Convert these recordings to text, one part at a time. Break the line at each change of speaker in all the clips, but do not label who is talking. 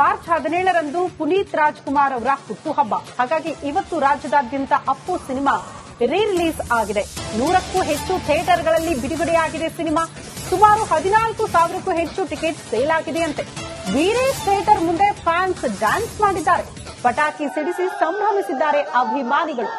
March 17ರಂದು Puneeth Rajkumar ಅವರ ಹುಟ್ಟುಹಬ್ಬ. ಹಾಗಾಗಿ ಇವತ್ತು ರಾಜ್ಯದಾದ್ಯಂತ ಅಪ್ಪು ಸಿನಿಮಾ ರಿಲೀಸ್ ಆಗಿದೆ. 100ಕ್ಕೂ ಹೆಚ್ಚು ಥಿಯೇಟರ್ಗಳಲ್ಲಿ ಬಿಡುಗಡೆಯಾಗಿದೆ ಸಿನಿಮಾ. ಸುಮಾರು 14,000ಕ್ಕೂ ಹೆಚ್ಚು ಟಿಕೆಟ್ ಸೇಲ್ ಆಗಿದೆಯಂತೆ. ವೀರೇಶ್ ಥಿಯೇಟರ್ ಮುಂದೆ ಫ್ಯಾನ್ಸ್ ಡ್ಯಾನ್ಸ್ ಮಾಡಿದ್ದಾರೆ. ಪಟಾಕಿ ಸಿಡಿಸಿ ಸಂಭ್ರಮಿಸಿದ್ದಾರೆ ಅಭಿಮಾನಿಗಳು.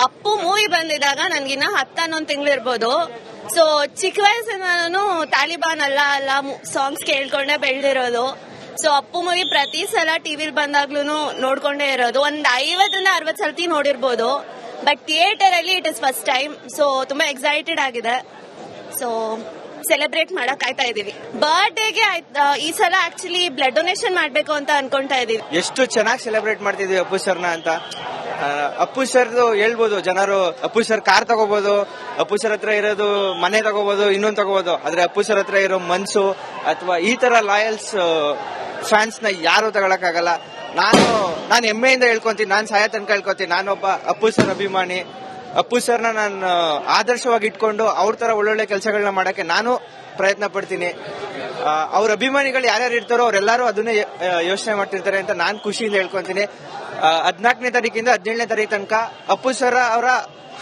ಅಪ್ಪು ಮೂವಿ ಬಂದಿದಾಗ ನನ್ಗಿನ್ನ 10-11 ತಿಂಗಳು ಇರ್ಬೋದು. ಸೊ ಚಿಕ್ಕ ವಯಸ್ಸಿನ ನಾನು ತಾಲಿಬಾನ್ ಅಲ್ಲ ಸಾಂಗ್ಸ್ ಕೇಳ್ಕೊಂಡೆ ಬೆಳೆದಿರೋದು. ಸೊ ಅಪ್ಪು ಮೂವಿ ಪ್ರತಿ ಸಲ ಟಿವಿಲ್ ಬಂದಾಗ್ಲೂ ನೋಡ್ಕೊಂಡೇ ಇರೋದು. ಒಂದ್ 50-60 ಸಲ ನೋಡಿರ್ಬೋದು. ಬಟ್ ಥಿಯೇಟರ್ ಅಲ್ಲಿ it is first time. So ತುಂಬಾ ಎಕ್ಸೈಟೆಡ್ ಆಗಿದೆ. ಸೊ ಸೆಲೆಬ್ರೇಟ್ ಮಾಡಕ್ ಆಯ್ತಾ ಇದೀವಿ. ಬರ್ಡೇಗೆ ಈ ಸಲ ಆಕ್ಚುಲಿ ಬ್ಲಡ್ ಡೊನೇಷನ್ ಮಾಡ್ಬೇಕು ಅಂತ ಅನ್ಕೊಂತಾ ಇದೀವಿ.
ಎಷ್ಟು ಚೆನ್ನಾಗಿ ಸೆಲೆಬ್ರೇಟ್ ಮಾಡ್ತಿದೀವಿ ಅಪ್ಪು ಸರ್ನ ಅಂತ. ಅಪ್ಪು ಸರ್ ಹೇಳ್ಬೋದು ಜನರು, ಅಪ್ಪು ಸರ್ ಕಾರ್ ತಗೋಬಹುದು, ಅಪ್ಪು ಸರ್ ಹತ್ರ ಇರೋದು ಮನೆ ತಗೋಬಹುದು, ಇನ್ನೊಂದು ತಗೋಬಹುದು. ಆದ್ರೆ ಅಪ್ಪು ಸರ್ ಹತ್ರ ಇರೋ ಮನ್ಸು ಅಥವಾ ಈ ತರ ಲಾಯಲ್ಸ್ ಫ್ಯಾನ್ಸ್ ನ ಯಾರು ತಗೊಳಕ್ಕಾಗಲ್ಲ. ನಾನು ಹೆಮ್ಮೆಯಿಂದ ಹೇಳ್ಕೊಂತೀನಿ, ನಾನು ಸಾಯ ತನಕ ಹೇಳ್ಕೊಂತೀನಿ, ನಾನೊಬ್ಬ ಅಪ್ಪು ಸರ್ ಅಭಿಮಾನಿ. ಅಪ್ಪು ಸರ್ನ ನಾನು ಆದರ್ಶವಾಗಿ ಇಟ್ಕೊಂಡು ಅವ್ರ ತರ ಒಳ್ಳೊಳ್ಳೆ ಕೆಲಸಗಳನ್ನ ಮಾಡಕ್ಕೆ ನಾನು ಪ್ರಯತ್ನ ಪಡ್ತೀನಿ. ಅವ್ರ ಅಭಿಮಾನಿಗಳು ಯಾರ್ಯಾರು ಇರ್ತಾರೋ ಅವರೆಲ್ಲರೂ ಅದನ್ನೇ ಯೋಚನೆ ಮಾಡ್ತಿರ್ತಾರೆ ಅಂತ ನಾನು ಖುಷಿಯಿಂದ ಹೇಳ್ಕೊಂತೀನಿ. 14ನೇ ತಾರೀಕಿಂದ 17ನೇ ತಾರೀಕು ತನಕ ಅಪ್ಪು ಸರ್ ಅವರ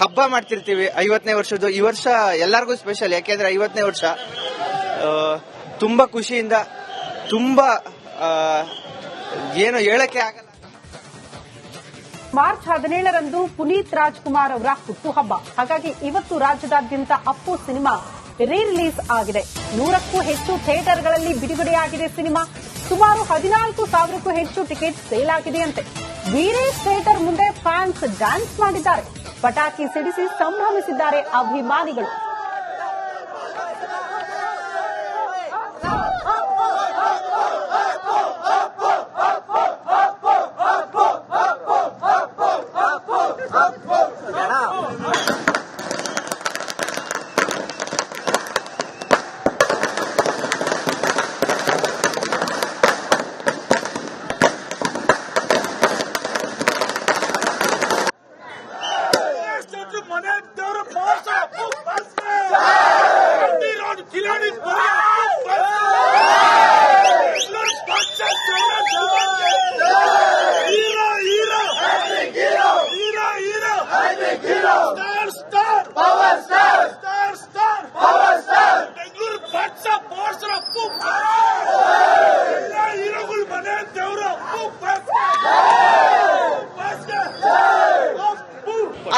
ಹಬ್ಬ ಮಾಡ್ತಿರ್ತೀವಿ. 50ನೇ ವರ್ಷದ್ದು ಈ ವರ್ಷ ಎಲ್ಲರಿಗೂ ಸ್ಪೆಷಲ್. ಯಾಕೆಂದ್ರೆ 50ನೇ ವರ್ಷ. ತುಂಬಾ ಖುಷಿಯಿಂದ, ತುಂಬಾ ಏನು ಹೇಳಕ್ಕೆ ಆಗಲ್ಲ.
ಮಾರ್ಚ್ 17ರಂದು ಪುನೀತ್ ರಾಜ್ಕುಮಾರ್ ಅವರ ಹುಟ್ಟುಹಬ್ಬ. ಹಾಗಾಗಿ ಇವತ್ತು ರಾಜ್ಯದಾದ್ಯಂತ ಅಪ್ಪು ಸಿನಿಮಾ ರಿಲೀಸ್ ಆಗಿದೆ. 100ಕ್ಕೂ ಹೆಚ್ಚು ಥಿಯೇಟರ್ಗಳಲ್ಲಿ ಬಿಡುಗಡೆಯಾಗಿದೆ ಸಿನಿಮಾ. ಸುಮಾರು 14,000ಕ್ಕೂ ಹೆಚ್ಚು ಟಿಕೆಟ್ ಸೇಲ್ ಆಗಿದೆಯಂತೆ. ವೀರೇಶ್ ಥಿಯೇಟರ್ ಮುಂದೆ ಫ್ಯಾನ್ಸ್ ಡ್ಯಾನ್ಸ್ ಮಾಡಿದ್ದಾರೆ. ಪಟಾಕಿ ಸಿಡಿಸಿ ಸಂಭ್ರಮಿಸಿದ್ದಾರೆ ಅಭಿಮಾನಿಗಳು.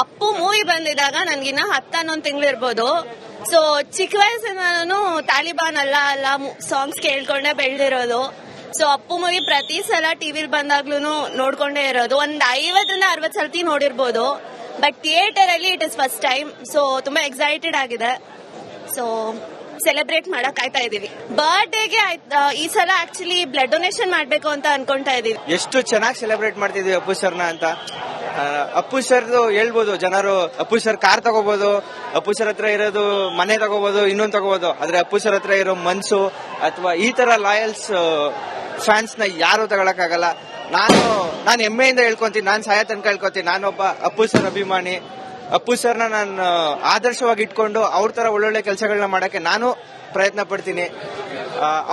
ಅಪ್ಪು ಮೂವಿ ಬಂದಿದಾಗ ನನ್ಗಿನ್ನ 10-11 ತಿಂಗಳು ಇರ್ಬೋದು. ಸೊ ಚಿಕ್ಕ ವಯಸ್ಸಿನ ನಾನು ತಾಲಿಬಾನ್ ಅಲ್ಲ ಸಾಂಗ್ಸ್ ಕೇಳ್ಕೊಂಡೆ ಬೆಳೆದಿರೋದು. ಸೊ ಅಪ್ಪು ಮೂವಿ ಪ್ರತಿ ಸಲ ಟಿವಿಲ್ ಬಂದಾಗ್ಲೂ ನೋಡ್ಕೊಂಡೇ ಇರೋದು. ಒಂದ್ 50-60 ಸಲ ನೋಡಿರ್ಬೋದು. ಬಟ್ ಥಿಯೇಟರ್ ಅಲ್ಲಿ it is first time. So ತುಂಬಾ ಎಕ್ಸೈಟೆಡ್ ಆಗಿದೆ. ಸೊ ಸೆಲೆಬ್ರೇಟ್ ಮಾಡಕ್ ಆಯ್ತಾ ಇದೀವಿ. ಬರ್ಡೇಗೆ ಈ ಸಲ ಆಕ್ಚುಲಿ ಬ್ಲಡ್ ಡೊನೇಷನ್ ಮಾಡ್ಬೇಕು ಅಂತ ಅನ್ಕೊಂತಾ ಇದೀವಿ.
ಎಷ್ಟು ಚೆನ್ನಾಗಿ ಸೆಲೆಬ್ರೇಟ್ ಮಾಡ್ತಿದೀವಿ ಅಪ್ಪು ಸರ್ನ ಅಂತ. ಅಪ್ಪು ಸರ್ ಹೇಳ್ಬೋದು ಜನರು, ಅಪ್ಪು ಸರ್ ಕಾರ್ ತಗೋಬಹುದು, ಅಪ್ಪು ಸರ್ ಹತ್ರ ಇರೋದು ಮನೆ ತಗೋಬಹುದು, ಇನ್ನೊಂದು ತಗೋಬಹುದು. ಆದ್ರೆ ಅಪ್ಪು ಸರ್ ಹತ್ರ ಇರೋ ಮನ್ಸು ಅಥವಾ ಈ ತರ ಲಾಯಲ್ಸ್ ಫ್ಯಾನ್ಸ್ ನ ಯಾರು ತಗೊಳಕ್ಕಾಗಲ್ಲ. ನಾನು ಹೆಮ್ಮೆಯಿಂದ ಹೇಳ್ಕೊಂತೀನಿ, ನಾನು ಸಾಯ ತನಕ ಹೇಳ್ಕೊಂತೀನಿ, ನಾನೊಬ್ಬ ಅಪ್ಪು ಸರ್ ಅಭಿಮಾನಿ. ಅಪ್ಪು ಸರ್ನ ನಾನು ಆದರ್ಶವಾಗಿ ಇಟ್ಕೊಂಡು ಅವ್ರ ತರ ಒಳ್ಳೊಳ್ಳೆ ಕೆಲಸಗಳನ್ನ ಮಾಡಕ್ಕೆ ನಾನು ಪ್ರಯತ್ನ ಪಡ್ತೀನಿ.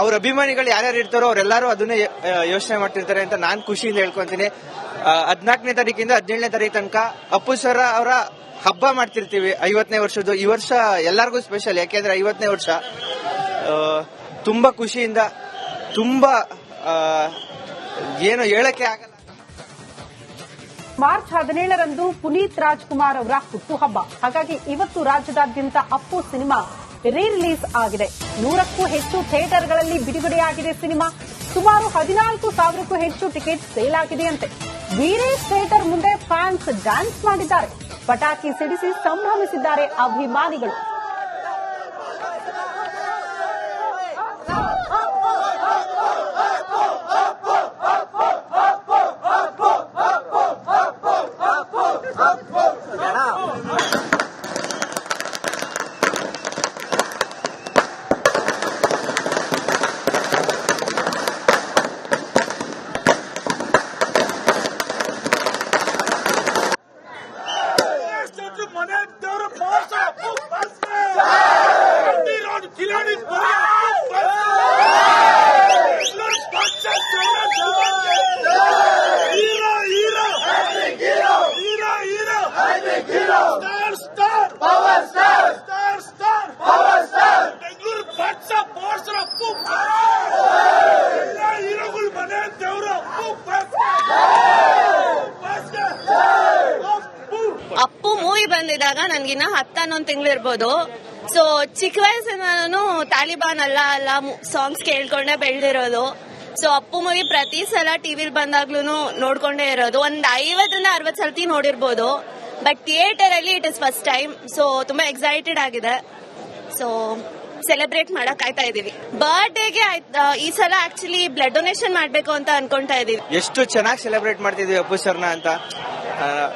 ಅವ್ರ ಅಭಿಮಾನಿಗಳು ಯಾರ್ಯಾರು ಇರ್ತಾರೋ ಅವರೆಲ್ಲರೂ ಅದನ್ನೇ ಯೋಚನೆ ಮಾಡ್ತಿರ್ತಾರೆ ಅಂತ ನಾನು ಖುಷಿಯಿಂದ ಹೇಳ್ಕೊಂತೀನಿ. 14ನೇ ತಾರೀಕಿಂದ 17ನೇ ತಾರೀಕು ತನಕ ಅಪ್ಪು ಸರ್ ಅವರ ಹಬ್ಬ ಮಾಡ್ತಿರ್ತೀವಿ. 50ನೇ ವರ್ಷದ್ದು ಈ ವರ್ಷ ಎಲ್ಲರಿಗೂ ಸ್ಪೆಷಲ್. ಯಾಕೆಂದ್ರೆ 50ನೇ ವರ್ಷ. ತುಂಬಾ ಖುಷಿಯಿಂದ, ತುಂಬಾ ಏನು ಹೇಳಕ್ಕೆ ಆಗಲ್ಲ.
ಮಾರ್ಚ್ 17ರಂದು ಪುನೀತ್ ರಾಜ್ಕುಮಾರ್ ಅವರ ಹುಟ್ಟುಹಬ್ಬ. ಹಾಗಾಗಿ ಇವತ್ತು ರಾಜ್ಯದಾದ್ಯಂತ ಅಪ್ಪು ಸಿನಿಮಾ ರೀ ರಿಲೀಸ್ ಆಗಿದೆ. 100ಕ್ಕೂ ಹೆಚ್ಚು ಥಿಯೇಟರ್ಗಳಲ್ಲಿ ಬಿಡುಗಡೆಯಾಗಿದೆ ಸಿನಿಮಾ. ಸುಮಾರು 14,000ಕ್ಕೂ ಹೆಚ್ಚು ಟಿಕೆಟ್ ಸೇಲ್ ಆಗಿದೆಯಂತೆ. ವೀರೇಶ್ ಥಿಯೇಟರ್ ಮುಂದೆ ಫ್ಯಾನ್ಸ್ ಡ್ಯಾನ್ಸ್ ಮಾಡಿದ್ದಾರೆ. ಪಟಾಕಿ ಸಿಡಿಸಿ ಸಂಭ್ರಮಿಸಿದ್ದಾರೆ ಅಭಿಮಾನಿಗಳು.
ಅಪ್ಪು ಮೂವಿ ಬಂದಿದಾಗ ನನ್ಗಿನ್ನ 10-11 ತಿಂಗಳು ಇರ್ಬೋದು. ಸೊ ಚಿಕ್ಕ ವಯಸ್ಸಿಂದ ನಾನು ತಾಲಿಬಾನ್ ಅಲ್ಲ ಅಲ್ಲ ಸಾಂಗ್ಸ್ ಕೇಳ್ಕೊಂಡೆ ಬೆಳೆದಿರೋದು. ಸೊ ಅಪ್ಪು ಮೂವಿ ಪ್ರತಿ ಸಲ ಟಿವಿಲ್ ಬಂದಾಗ್ಲೂ ನೋಡ್ಕೊಂಡೇ ಇರೋದು. ಒಂದ್ 50-60 ಸಲ ನೋಡಿರ್ಬೋದು. ಬಟ್ ಥಿಯೇಟರ್ ಅಲ್ಲಿ it is first time. So ತುಂಬಾ ಎಕ್ಸೈಟೆಡ್ ಆಗಿದೆ. ಸೊ ಸೆಲೆಬ್ರೇಟ್ ಮಾಡಕ್ ಆಯ್ತಾ ಇದೀವಿ. ಬರ್ಡೇಗೆ ಈ ಸಲ ಆಕ್ಚುಲಿ ಬ್ಲಡ್ ಡೊನೇಷನ್ ಮಾಡ್ಬೇಕು ಅಂತ ಅನ್ಕೊಂತಾ ಇದೀವಿ.
ಎಷ್ಟು ಚೆನ್ನಾಗಿ ಸೆಲೆಬ್ರೇಟ್ ಮಾಡ್ತಿದ್ವಿ ಅಪ್ಪು ಸರ್ನ ಅಂತ.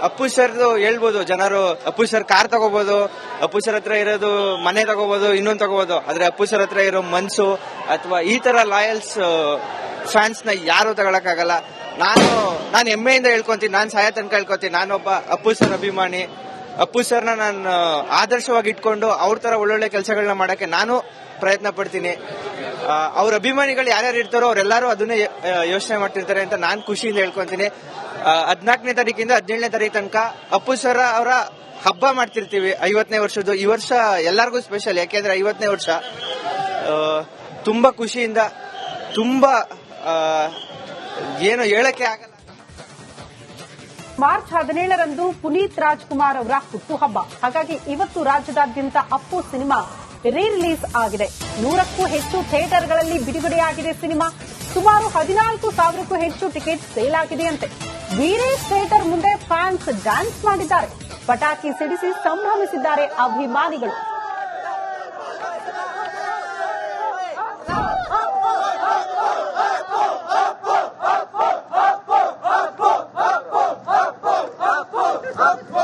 ಅಪ್ಪು ಸರ್ದು ಹೇಳ್ಬೋದು ಜನರು, ಅಪ್ಪು ಸರ್ ಕಾರ್ ತಗೋಬಹುದು, ಅಪ್ಪು ಸರ್ ಹತ್ರ ಇರೋದು ಮನೆ ತಗೋಬಹುದು, ಇನ್ನೊಂದು ತಗೋಬಹುದು. ಆದ್ರೆ ಅಪ್ಪು ಸರ್ ಹತ್ರ ಇರೋ ಮನ್ಸು ಅಥವಾ ಈ ತರ ಲಾಯಲ್ಸ್ ಫ್ಯಾನ್ಸ್ ನ ಯಾರು ತಗೊಳಕ್ಕಾಗಲ್ಲ. ನಾನು ಹೆಮ್ಮೆಯಿಂದ ಹೇಳ್ಕೊಂತೀನಿ, ನಾನು ಸಾಯ ತನಕ ಹೇಳ್ಕೊಂತೀನಿ, ನಾನೊಬ್ಬ ಅಪ್ಪು ಸರ್ ಅಭಿಮಾನಿ. ಅಪ್ಪು ಸರ್ನ ನಾನು ಆದರ್ಶವಾಗಿ ಇಟ್ಕೊಂಡು ಅವ್ರ ತರ ಒಳ್ಳೊಳ್ಳೆ ಕೆಲಸಗಳನ್ನ ಮಾಡಕ್ಕೆ ನಾನು ಪ್ರಯತ್ನ ಪಡ್ತೀನಿ. ಅವ್ರ ಅಭಿಮಾನಿಗಳು ಯಾರ್ಯಾರು ಇರ್ತಾರೋ ಅವರೆಲ್ಲರೂ ಅದನ್ನೇ ಯೋಚನೆ ಮಾಡ್ತಿರ್ತಾರೆ ಅಂತ ನಾನು ಖುಷಿಯಿಂದ ಹೇಳ್ಕೊಂತೀನಿ. 14ನೇ ತಾರೀಕಿಂದ 17ನೇ ತಾರೀಕು ತನಕ ಅಪ್ಪು ಸರ್ ಅವರ ಹಬ್ಬ ಮಾಡ್ತಿರ್ತೀವಿ. 50ನೇ ವರ್ಷದ್ದು. ಈ ವರ್ಷ ಎಲ್ಲರಿಗೂ ಸ್ಪೆಷಲ್, ಯಾಕೆಂದ್ರೆ 50ನೇ ವರ್ಷ. ತುಂಬಾ ಖುಷಿಯಿಂದ, ತುಂಬಾ ಏನು ಹೇಳಕ್ಕೆ ಆಗಲ್ಲ.
ಮಾರ್ಚ್ 17ರಂದು ಪುನೀತ್ ರಾಜ್ಕುಮಾರ್ ಅವರ ಹುಟ್ಟುಹಬ್ಬ. ಹಾಗಾಗಿ ಇವತ್ತು ರಾಜ್ಯದಾದ್ಯಂತ ಅಪ್ಪು ಸಿನಿಮಾ ರೀ ರಿಲೀಸ್ ಆಗಿದೆ. 100ಕ್ಕೂ ಹೆಚ್ಚು ಥಿಯೇಟರ್ಗಳಲ್ಲಿ ಬಿಡುಗಡೆಯಾಗಿದೆ ಸಿನಿಮಾ. ಸುಮಾರು 14,000ಕ್ಕೂ ಹೆಚ್ಚು ಟಿಕೆಟ್ ಸೇಲ್ ಆಗಿದೆಯಂತೆ. ವೀರೇಶ್ ಥಿಯೇಟರ್ ಮುಂದೆ ಫ್ಯಾನ್ಸ್ ಡ್ಯಾನ್ಸ್ ಮಾಡಿದ್ದಾರೆ. ಪಟಾಕಿ ಸಿಡಿಸಿ ಸಂಭ್ರಮಿಸಿದ್ದಾರೆ ಅಭಿಮಾನಿಗಳು.
Up!